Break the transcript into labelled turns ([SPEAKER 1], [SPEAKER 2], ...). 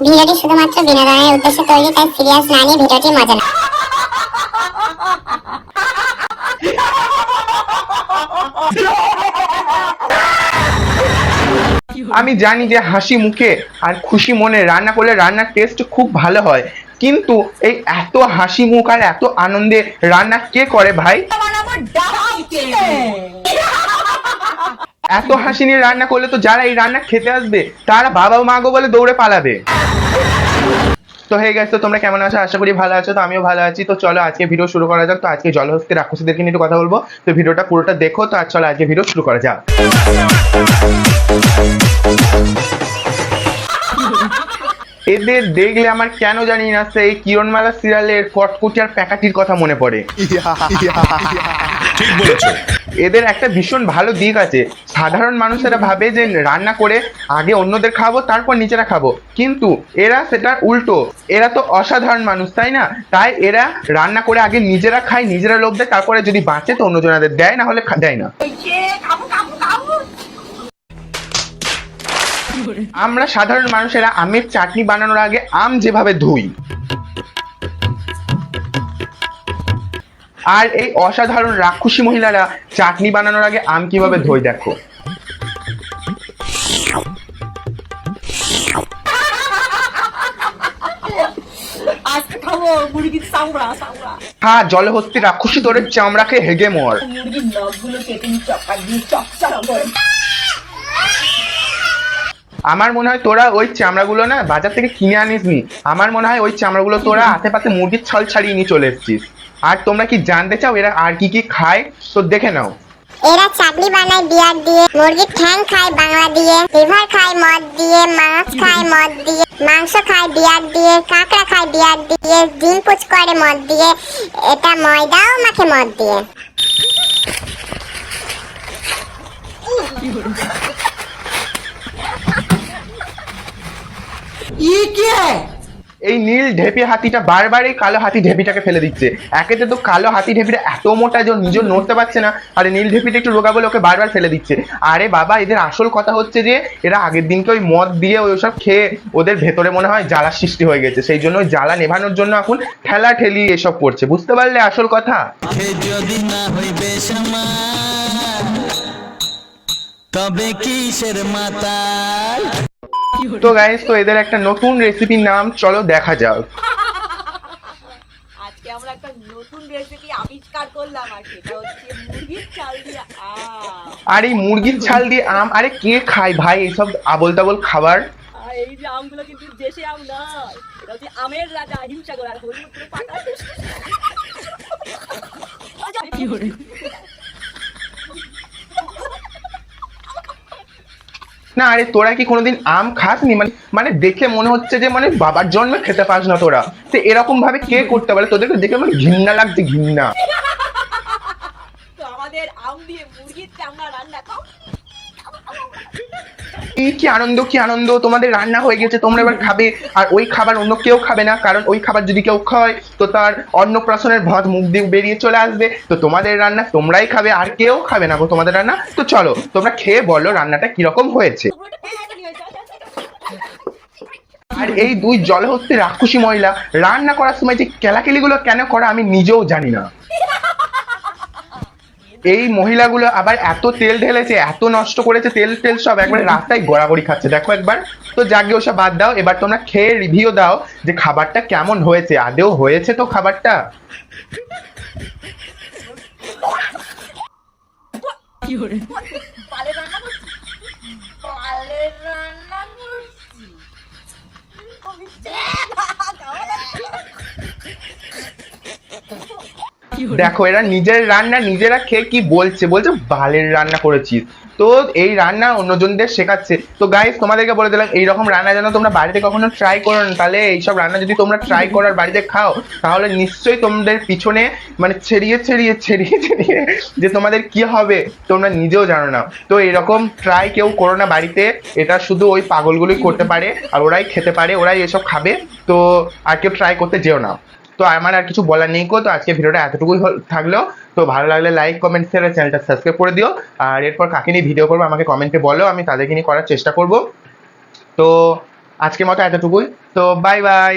[SPEAKER 1] ভিডিওটি শুধুমাত্র বিনোদনের উদ্দেশ্যে তৈরি, তাই সিরিয়াস না নিয়ে ভিডিওটি মজা না।
[SPEAKER 2] আমি জানি যে হাসি মুখে আর খুশি মনে রান্না করলে রান্নার টেস্ট খুব ভালো হয়, কিন্তু এই এত হাসি মুখ আর এত আনন্দে রান্না কে করে ভাই? এত হাসি নিয়ে রান্না করলে তো যারা এই রান্না খেতে আসবে তারা বাবা মা গো বলে দৌড়ে পালাবে। তো হয়ে গেছে, তো তোমরা কেমন আছো? আশা করি ভালো আছো। তো আমিও ভালো আছি। তো চলো আজকে ভিডিও শুরু করা যাক। তো আজকে জলহস্তি রাক্ষসীদেরকে নিয়ে একটু কথা বলবো। তো ভিডিওটা পুরোটা দেখো। তো আর চলো আজকে ভিডিও শুরু করা যাক। এদের দেখলে আমার কেন জানি না সেই কিরণমালা সিরিয়ালের কটকটি আর প্যাকাটির কথা মনে পড়ে।
[SPEAKER 3] ঠিক বলেছো।
[SPEAKER 2] এদের একটা ভীষণ ভালো দিক আছে। সাধারণ মানুষেরা ভাবে যে রান্না করে আগে অন্যদের খাবো তারপর নিজেরা খাবো, কিন্তু এরা সেটা উল্টো। এরা তো অসাধারণ মানুষ, তাই না? তাই এরা রান্না করে আগে নিজেরা খায়, নিজেরা লোভ দেয়, তারপরে যদি বাঁচে তো অন্যজনাদের দেয়, না হলে দেয় না। আমরা সাধারণ মানুষেরা আমের চাটনি বানানোর আগে আম যেভাবে ধুই, আর এই অসাধারণ রাক্ষসী মহিলারা চাটনি বানানোর আগে আম কিভাবে ধোয় দেখো। হ্যাঁ, জলহস্তি রাক্ষসী তোর চামড়াকে হেগে মর। আমার মনে হয় তোরা ওই চামড়াগুলো না বাজার থেকে কিনে আনিস নি। আমার মনে হয় ওই চামড়াগুলো তোরা আতে পাতে মুরগির ছল ছাড়িয়ে নিয়ে চলে এসেছিস। আর তোমরা কি জানতে চাও এরা আর কি কি খায়? তো দেখে নাও।
[SPEAKER 1] এরা চাটনি বানায় বিয়ার দিয়ে, মুরগির ঠ্যাং খায় বাংলা দিয়ে, লিভার খায় মদ দিয়ে, মাছ খায় মদ দিয়ে, মাংস খায় বিয়ার দিয়ে, কাঁকড়া খায় বিয়ার দিয়ে, ডিম পুচ করে মদ দিয়ে, এটা ময়দাও মাখে মদ দিয়ে।
[SPEAKER 2] এই নীল ঢেপি হাতিটা বারবার এই কালো হাতি ঢেপিটাকে ফেলে দিচ্ছে। একেতে তো কালো হাতি ঢেপিটা এত মোটা যে নিজে নড়তে পারছে না, আর নীল ঢেপিটা একটু রোগা বলে ওকে বারবার ফেলে দিচ্ছে। আরে বাবা, এদের আসল কথা হচ্ছে যে এরা আগের দিনকে ওই মদ দিয়ে ওই সব খেয়ে ওদের ভেতরে মনে হয় জ্বালার সৃষ্টি হয়ে গেছে, সেই জন্য ওই জ্বালা নেভানোর জন্য এখন ঠেলা ঠেলি এসব করছে। বুঝতে পারলে আসল কথা?
[SPEAKER 4] যদি না হইবে সমান তবে কিসের মাতাল।
[SPEAKER 2] তো গাইস, তো এদের একটা নতুন রেসিপির নাম চলো দেখা যাক।
[SPEAKER 5] আজকে আমরা একটা নতুন রেসিপি আবিষ্কার করলাম, আর সেটা হচ্ছে মুরগির চাল দিয়ে আম।
[SPEAKER 2] আর এই মুরগির ছাল দিয়ে আম, আরে কে খায় ভাই এইসব আবোল তাবোল খাবার?
[SPEAKER 5] আর এই যে আমগুলো কিন্তু দেশি আম নয়, এটা হচ্ছে আমের রাজা হিমসাগর। আর হলুদ পুরো পাকা
[SPEAKER 2] না, আরে তোরা কি কোনোদিন আম খাসনি? মানে দেখে মনে হচ্ছে যে মানে বাবার জন্মে খেতে পাস না তোরা। তো এরকম ভাবে কে করতে পারে? তোদেরকে দেখে মানে ঘৃণা লাগছে, ঘৃণা।
[SPEAKER 5] তো আমাদের আম দিয়ে মুরগির চামড়া রান্না খাও।
[SPEAKER 2] কি আনন্দ, কি আনন্দ! তোমাদের রান্না হয়ে গেছে, তোমরা এবার খাবে। আর ওই খাবার অন্য কেউ খাবে না, কারণ ওই খাবার যদি কেউ খায় তো তার অন্নপ্রাশনের ভাত মুখ দিয়ে বেরিয়ে চলে আসবে। তো তোমাদের রান্না তোমরাই খাবে, আর কেউ খাবে না গো তোমাদের রান্না। তো চলো তোমরা খেয়ে বলো রান্নাটা কিরকম হয়েছে। আর এই দুই জলহস্তি রাক্ষসী মহিলা রান্না করার সময় যে কেলাকেলিগুলো কেন করে আমি নিজেও জানি না। এই মহিলাগুলো আবার এত তেল ঢেলেছে, এত নষ্ট করেছে, তেল তেল সব একবারে রাস্তায় গড়াগড়ি খাচ্ছে দেখো একবার। তো যাকে ওসব বাদ দাও, এবার তোমরা খেয়ে রিভিউ দাও যে খাবারটা কেমন হয়েছে। আদেও হয়েছে তো খাবারটা?
[SPEAKER 5] পালের রান্না করছি, পালের রান্না করছি।
[SPEAKER 2] দেখো এরা নিজের রান্না নিজেরা খেয়ে কি বলছে, বলছে বালের রান্না করেছিস। তো এই রান্না অন্যজনদের শেখাচ্ছে। তো গাইস, তোমাদেরকে বলে দিলাম এইরকম রান্না যেন তোমরা বাড়িতে কখনো ট্রাই করো না। তাহলে এইসব রান্না যদি তোমরা ট্রাই করো আর বাড়িতে খাও, তাহলে নিশ্চয়ই তোমাদের পিছনে মানে ছড়িয়ে ছড়িয়ে ছড়িয়ে ছড়িয়ে যে তোমাদের কি হবে তোমরা নিজেও জানো না। তো এরকম ট্রাই কেউ করো না বাড়িতে। এটা শুধু ওই পাগলগুলোই করতে পারে, আর ওরাই খেতে পারে, ওরাই এসব খাবে। তো আর কেউ ট্রাই করতে যেও না। তো আমার আর কিছু বলার নেই। তো আজকে ভিডিওটা এতটুকুই থাকলো। তো ভালো লাগলে লাইক কমেন্ট শেয়ার, চ্যানেলটা সাবস্ক্রাইব করে দিও। আর এরপর কাকে নিয়ে ভিডিও করবো আমাকে কমেন্টে বলো, আমি তাদেরকে নিয়ে করার চেষ্টা করব। তো আজকের মতো এতটুকুই, তো বাই বাই।